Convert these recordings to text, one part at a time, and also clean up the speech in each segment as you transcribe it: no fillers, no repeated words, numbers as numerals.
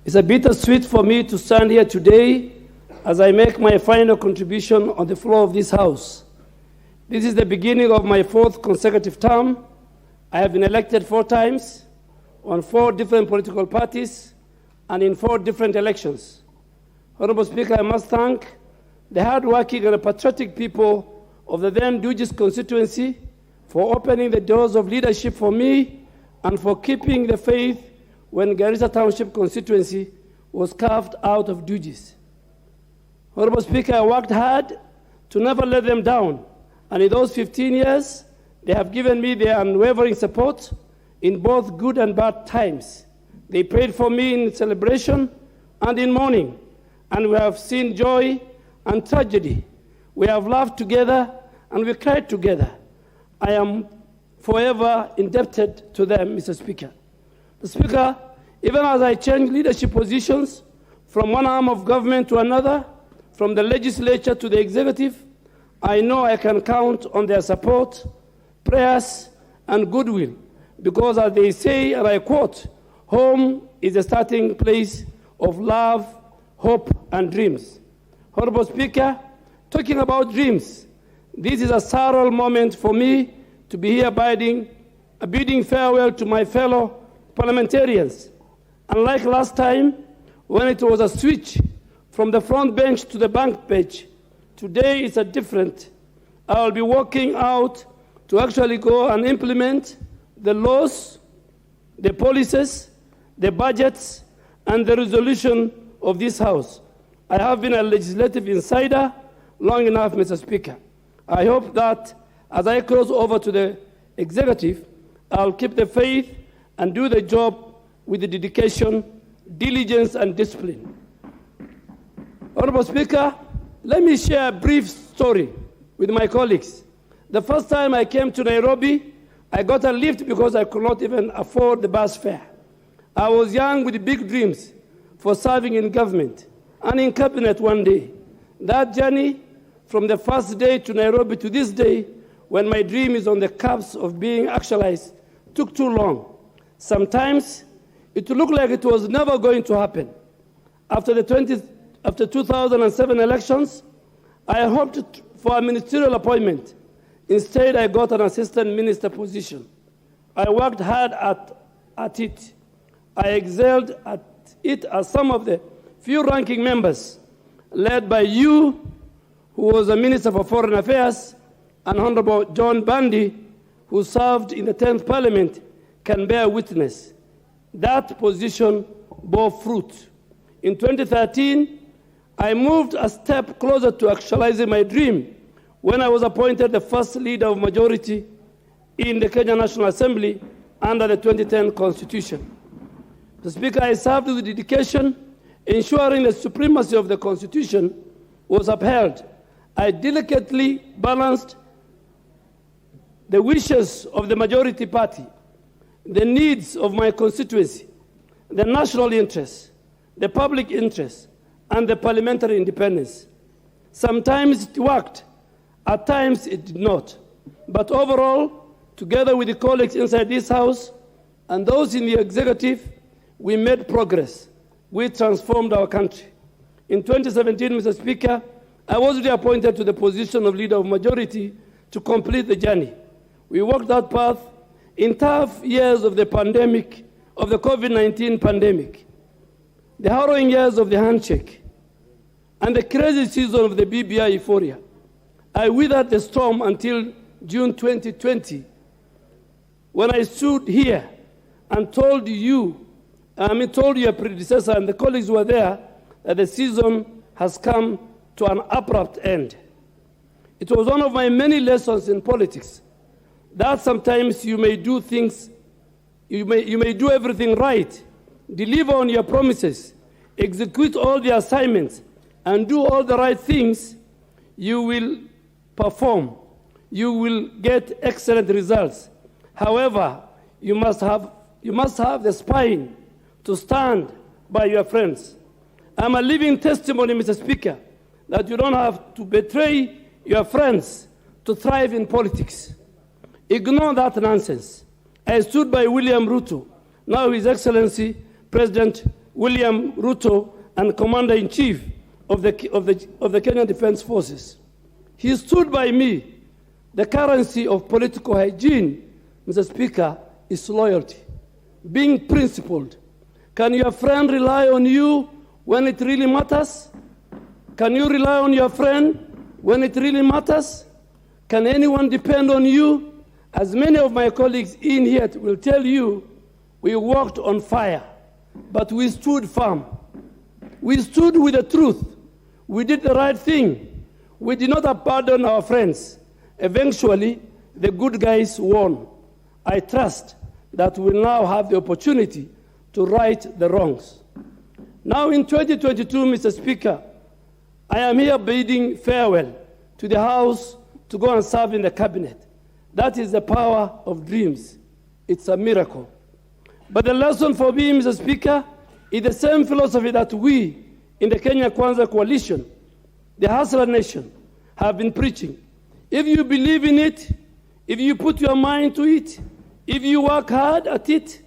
It's a bittersweet for me to stand here today as I make my final contribution on the floor of this House. This is the beginning of my 4th consecutive term. I have been elected 4 times on 4 different political parties and in 4 different elections. Honorable Speaker, I must thank the hardworking and patriotic people of the then Dugis constituency for opening the doors of leadership for me and for keeping the faith when Garissa Township constituency was carved out of Dugis. Honorable Speaker, I worked hard to never let them down, and in those 15 years, they have given me their unwavering support in both good and bad times. They prayed for me in celebration and in mourning, and we have seen joy and tragedy. We have laughed together and we cried together. I am forever indebted to them, Mr. Speaker. Mr. Speaker, even as I change leadership positions from one arm of government to another, from the legislature to the executive, I know I can count on their support, prayers, and goodwill, because as they say, and I quote, home is the starting place of love, hope, and dreams. Honorable Speaker, talking about dreams, this is a sorrowful moment for me to be here bidding farewell to my fellow parliamentarians. Unlike last time, when it was a switch from the front bench to the back bench, today it's a different. I'll be walking out to actually go and implement the laws, the policies, the budgets, and the resolution of this House. I have been a legislative insider long enough, Mr. Speaker. I hope that as I cross over to the executive, I'll keep the faith and do the job with the dedication, diligence, and discipline. Honorable Speaker, let me share a brief story with my colleagues. The first time I came to Nairobi, I got a lift because I could not even afford the bus fare. I was young with big dreams for serving in government and in cabinet one day. That journey from the first day to Nairobi to this day, when my dream is on the cusp of being actualized, took too long. Sometimes it looked like it was never going to happen. After 2007 elections, I hoped for a ministerial appointment. Instead, I got an assistant minister position. I worked hard at it. I excelled at it as some of the few ranking members, led by you, who was a Minister for Foreign Affairs, and Honorable John Bandi, who served in the 10th Parliament, can bear witness. That position bore fruit. In 2013, I moved a step closer to actualizing my dream when I was appointed the first leader of majority in the Kenya National Assembly under the 2010 Constitution. The Speaker, I served with dedication, ensuring the supremacy of the Constitution was upheld. I delicately balanced the wishes of the majority party, the needs of my constituency, the national interest, the public interest, and the parliamentary independence. Sometimes it worked, at times it did not. But overall, together with the colleagues inside this House and those in the executive, we made progress. We transformed our country. In 2017, Mr. Speaker, I was reappointed to the position of Leader of Majority to complete the journey. We walked that path in tough years of the pandemic, of the COVID-19 pandemic, the harrowing years of the handshake, and the crazy season of the BBI euphoria. I weathered the storm until June 2020, when I stood here and told your predecessor and the colleagues who were there that the season has come to an abrupt end. It was one of my many lessons in politics that sometimes you may do things, you may do everything right, deliver on your promises, execute all the assignments, and do all the right things, you will perform. You will get excellent results. However, you must have the spine to stand by your friends. I'm a living testimony, Mr. Speaker, that you don't have to betray your friends to thrive in politics. Ignore that nonsense. I stood by William Ruto, now His Excellency President William Ruto, and Commander-in-Chief of the Kenyan Defense Forces. He stood by me. The currency of political hygiene, Mr. Speaker, is loyalty, being principled. Can your friend rely on you when it really matters? Can you rely on your friend when it really matters? Can anyone depend on you? As many of my colleagues in here will tell you, we walked on fire, but we stood firm. We stood with the truth. We did the right thing. We did not abandon our friends. Eventually, the good guys won. I trust that we now have the opportunity to right the wrongs. Now in 2022, Mr. Speaker, I am here bidding farewell to the House to go and serve in the cabinet. That is the power of dreams. It's a miracle. But the lesson for me, Mr. Speaker, is the same philosophy that we in the Kenya Kwanza Coalition, the Hustler Nation, have been preaching. If you believe in it, if you put your mind to it, if you work hard at it,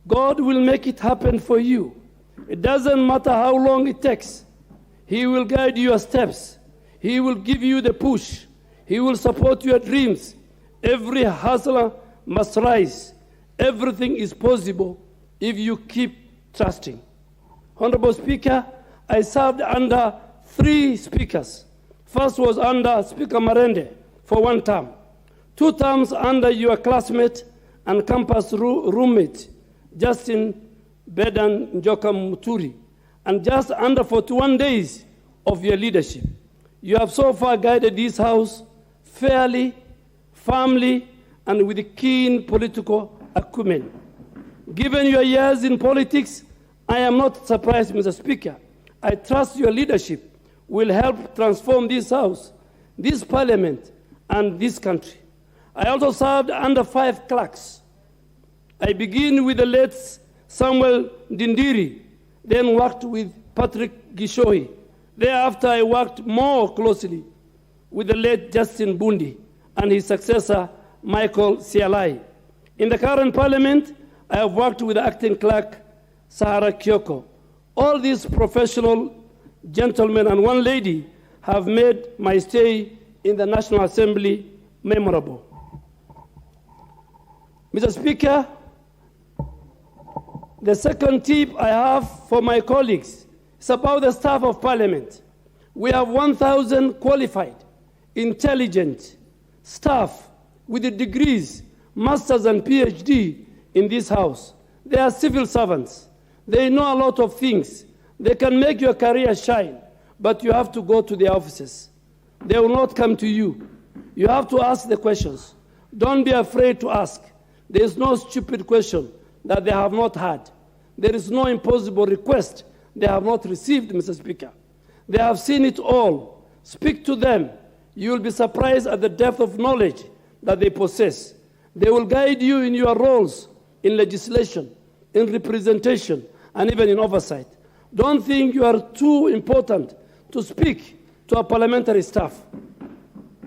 God will make it happen for you. It doesn't matter how long it takes. He will guide your steps. He will give you the push. He will support your dreams. Every hustler must rise. Everything is possible if you keep trusting. Honorable Speaker, I served under 3 speakers. First was under Speaker Marende for 1 term. 2 terms under your classmate and campus roommate, Justin Bedan Njoka Muturi, and just under 41 days of your leadership. You have so far guided this House fairly, firmly, and with keen political acumen. Given your years in politics, I am not surprised, Mr. Speaker. I trust your leadership will help transform this House, this Parliament, and this country. I also served under 5 clerks. I begin with the late Samuel Ndindiri, then worked with Patrick Gishohi. Thereafter, I worked more closely with the late Justin Bundi and his successor, Michael Sialai. In the current Parliament, I have worked with acting clerk, Sahara Kyoko. All these professional gentlemen and 1 lady have made my stay in the National Assembly memorable. Mr. Speaker, the second tip I have for my colleagues is about the staff of Parliament. We have 1,000 qualified, intelligent staff with the degrees, masters and PhD in this House. They are civil servants. They know a lot of things. They can make your career shine, but you have to go to their offices. They will not come to you. You have to ask the questions. Don't be afraid to ask. There is no stupid question that they have not had. There is no impossible request they have not received, Mr. Speaker. They have seen it all. Speak to them. You will be surprised at the depth of knowledge that they possess. They will guide you in your roles in legislation, in representation, and even in oversight. Don't think you are too important to speak to a parliamentary staff.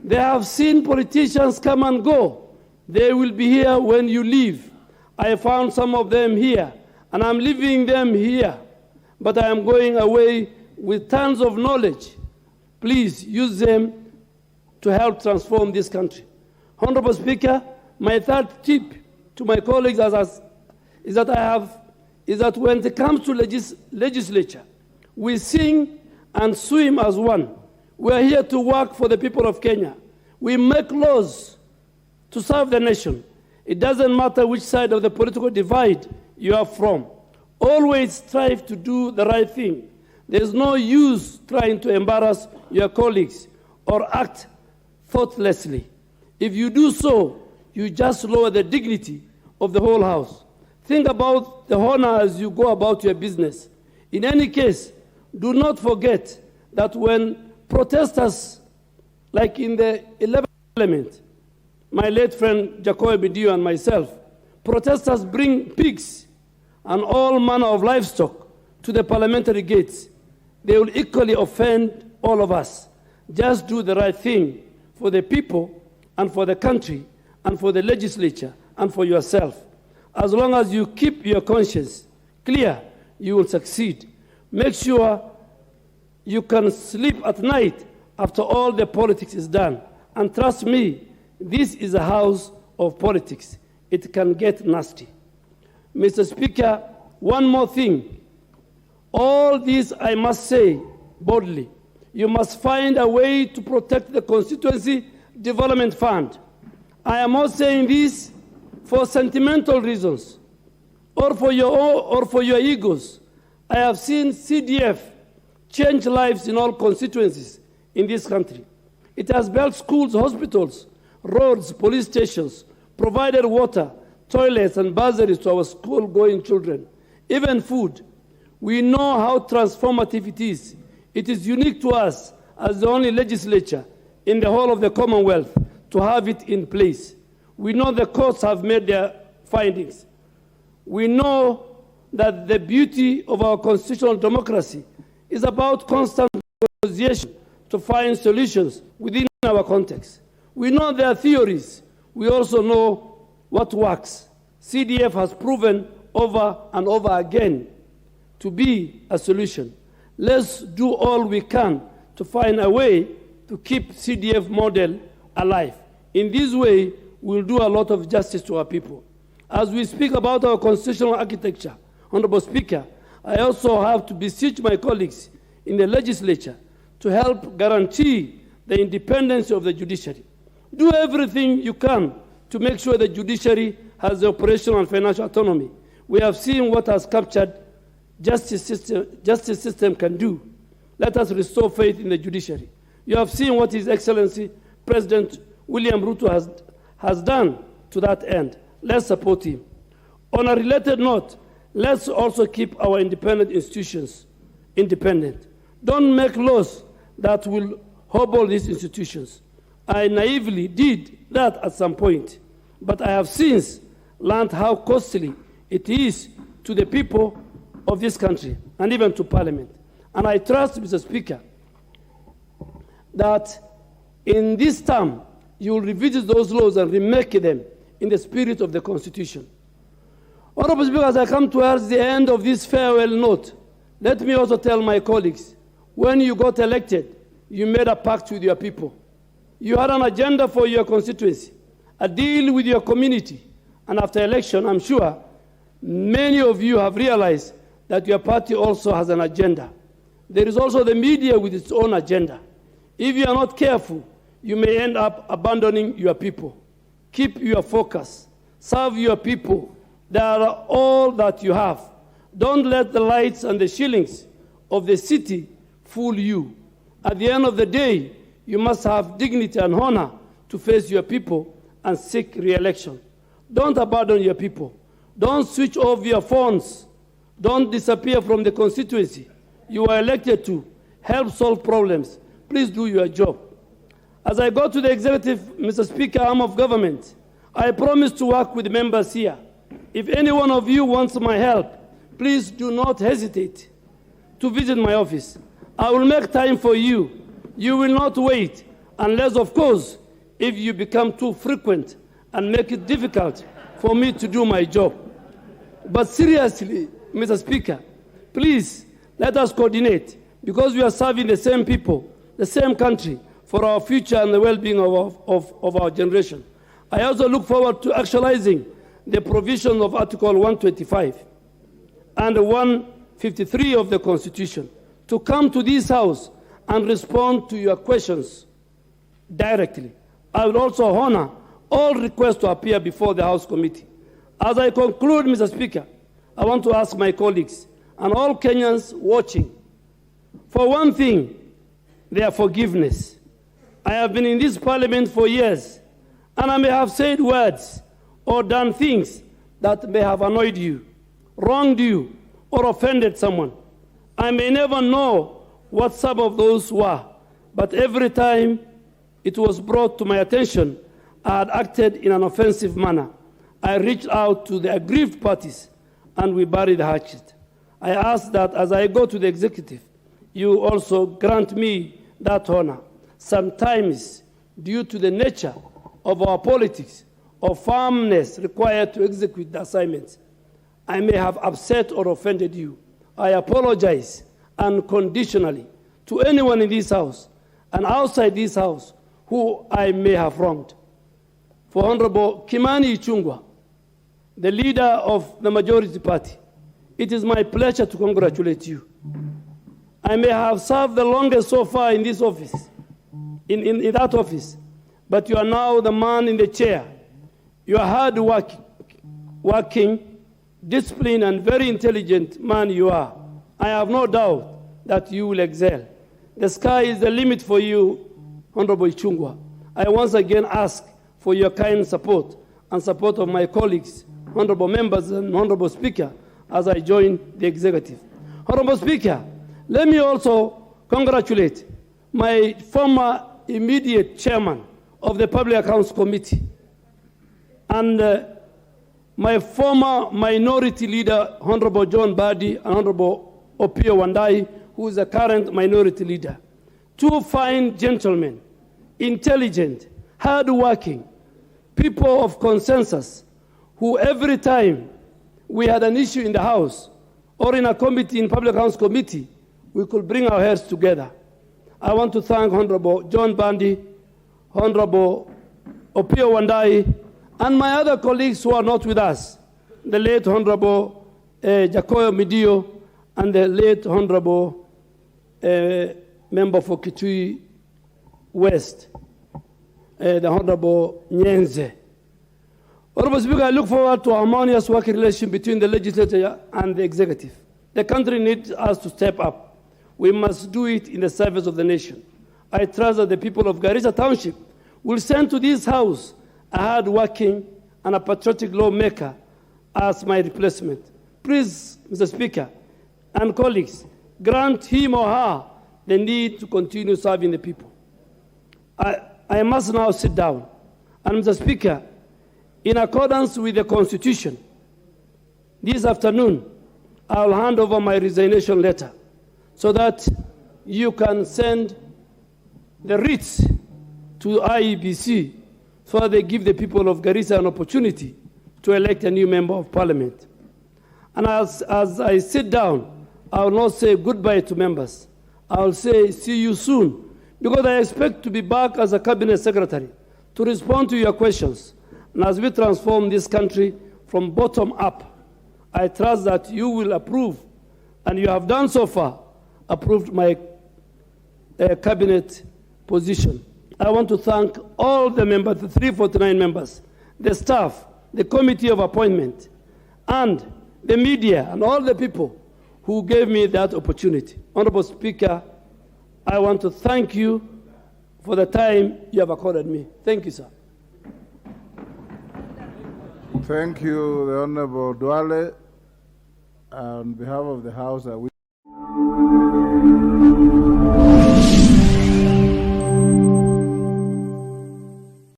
They have seen politicians come and go. They will be here when you leave. I found some of them here, and I'm leaving them here, but I am going away with tons of knowledge. Please use them to help transform this country. Honorable Speaker, my third tip to my colleagues is that when it comes to legislature, we sing and swim as one. We are here to work for the people of Kenya. We make laws to serve the nation. It doesn't matter which side of the political divide you are from. Always strive to do the right thing. There is no use trying to embarrass your colleagues or act thoughtlessly. If you do so, you just lower the dignity of the whole House. Think about the honor as you go about your business. In any case, do not forget that when protesters, like in the 11th Parliament, my late friend Jacob Bidio and myself, protesters bring pigs and all manner of livestock to the parliamentary gates. They will equally offend all of us. Just do the right thing for the people and for the country, and for the legislature, and for yourself. As long as you keep your conscience clear, you will succeed. Make sure you can sleep at night after all the politics is done. And trust me, this is a house of politics. It can get nasty. Mr. Speaker, one more thing. All this I must say boldly. You must find a way to protect the Constituency Development Fund. I am not saying this for sentimental reasons or for your egos. I have seen CDF change lives in all constituencies in this country. It has built schools, hospitals, roads, police stations, provided water, toilets, and bursaries to our school-going children, even food. We know how transformative it is. It is unique to us as the only legislature in the whole of the Commonwealth to have it in place. We know the courts have made their findings. We know that the beauty of our constitutional democracy is about constant negotiation to find solutions within our context. We know their theories. We also know what works. CDF has proven over and over again to be a solution. Let's do all we can to find a way to keep CDF model alive. In this way, we'll do a lot of justice to our people. As we speak about our constitutional architecture, Honorable Speaker, I also have to beseech my colleagues in the legislature to help guarantee the independence of the judiciary. Do everything you can to make sure the judiciary has the operational and financial autonomy. We have seen what has captured justice system can do. Let us restore faith in the judiciary. You have seen what His Excellency President William Ruto has done to that end. Let's support him. On a related note, let's also keep our independent institutions independent. Don't make laws that will hobble these institutions. I naively did that at some point, but I have since learned how costly it is to the people of this country and even to Parliament. And I trust, Mr. Speaker, that in this term, you will revisit those laws and remake them in the spirit of the Constitution. Honorable Speaker, as I come towards the end of this farewell note, let me also tell my colleagues, when you got elected, you made a pact with your people. You had an agenda for your constituency, a deal with your community, and after election, I'm sure many of you have realized that your party also has an agenda. There is also the media with its own agenda. If you are not careful, you may end up abandoning your people. Keep your focus. Serve your people. They are all that you have. Don't let the lights and the shillings of the city fool you. At the end of the day, you must have dignity and honor to face your people and seek re-election. Don't abandon your people. Don't switch off your phones. Don't disappear from the constituency. You are elected to help solve problems. Please do your job. As I go to the executive, Mr. Speaker, arm of government, I promise to work with members here. If any one of you wants my help, please do not hesitate to visit my office. I will make time for you. You will not wait, unless, of course, if you become too frequent and make it difficult for me to do my job. But seriously, Mr. Speaker, please let us coordinate, because we are serving the same people, the same country, for our future and the well-being of our generation. I also look forward to actualizing the provision of Article 125 and 153 of the Constitution to come to this House and respond to your questions directly. I will also honor all requests to appear before the House Committee. As I conclude, Mr. Speaker, I want to ask my colleagues and all Kenyans watching, for one thing, their forgiveness. I have been in this parliament for years, and I may have said words or done things that may have annoyed you, wronged you, or offended someone. I may never know what some of those were, but every time it was brought to my attention, I had acted in an offensive manner. I reached out to the aggrieved parties, and we buried the hatchet. I ask that as I go to the executive, you also grant me that honor. Sometimes, due to the nature of our politics or firmness required to execute the assignments, I may have upset or offended you. I apologize unconditionally to anyone in this House and outside this House who I may have wronged. For Honorable Kimani Ichung'wah, the leader of the majority party, it is my pleasure to congratulate you. I may have served the longest so far in this office, in that office, but you are now the man in the chair. You are hard-working, disciplined, and very intelligent man you are. I have no doubt that you will excel. The sky is the limit for you, Honorable Ichung'wah. I once again ask for your kind support and support of my colleagues, honorable members, and Honorable Speaker, as I join the executive. Honorable Speaker, let me also congratulate my former immediate chairman of the Public Accounts Committee and my former minority leader, Honorable John Badi, and Honorable EM0TI0NAL, who is the current minority leader. Two fine gentlemen, intelligent, hard-working, people of consensus, who every time we had an issue in the House or in a committee, in Public Accounts Committee, we could bring our heads together. I want to thank Honorable John Bandi, Honorable EM0TI0NAL, and my other colleagues who are not with us, the late Honorable Jacoyo Midio and the late Honorable Member for Kitui West, the Honorable Nyenze. Honorable Speaker, I look forward to a harmonious working relationship between the legislature and the executive. The country needs us to step up. We must do it in the service of the nation. I trust that the people of Garissa Township will send to this House a hard-working and a patriotic lawmaker as my replacement. Please, Mr. Speaker and colleagues, grant him or her the need to continue serving the people. I must now sit down. And Mr. Speaker, in accordance with the Constitution, this afternoon, I will hand over my resignation letter so that you can send the writs to IEBC so that they give the people of Garissa an opportunity to elect a new member of parliament. And as I sit down, I will not say goodbye to members. I will say see you soon, because I expect to be back as a cabinet secretary to respond to your questions. And as we transform this country from bottom up, I trust that you will approve, and you have done so far, approved my cabinet position. I want to thank all the members, the 349 members, the staff, the committee of appointment, and the media, and all the people who gave me that opportunity. Honorable Speaker, I want to thank you for the time you have accorded me. Thank you, sir. Thank you, the Honorable Duale. On behalf of the House,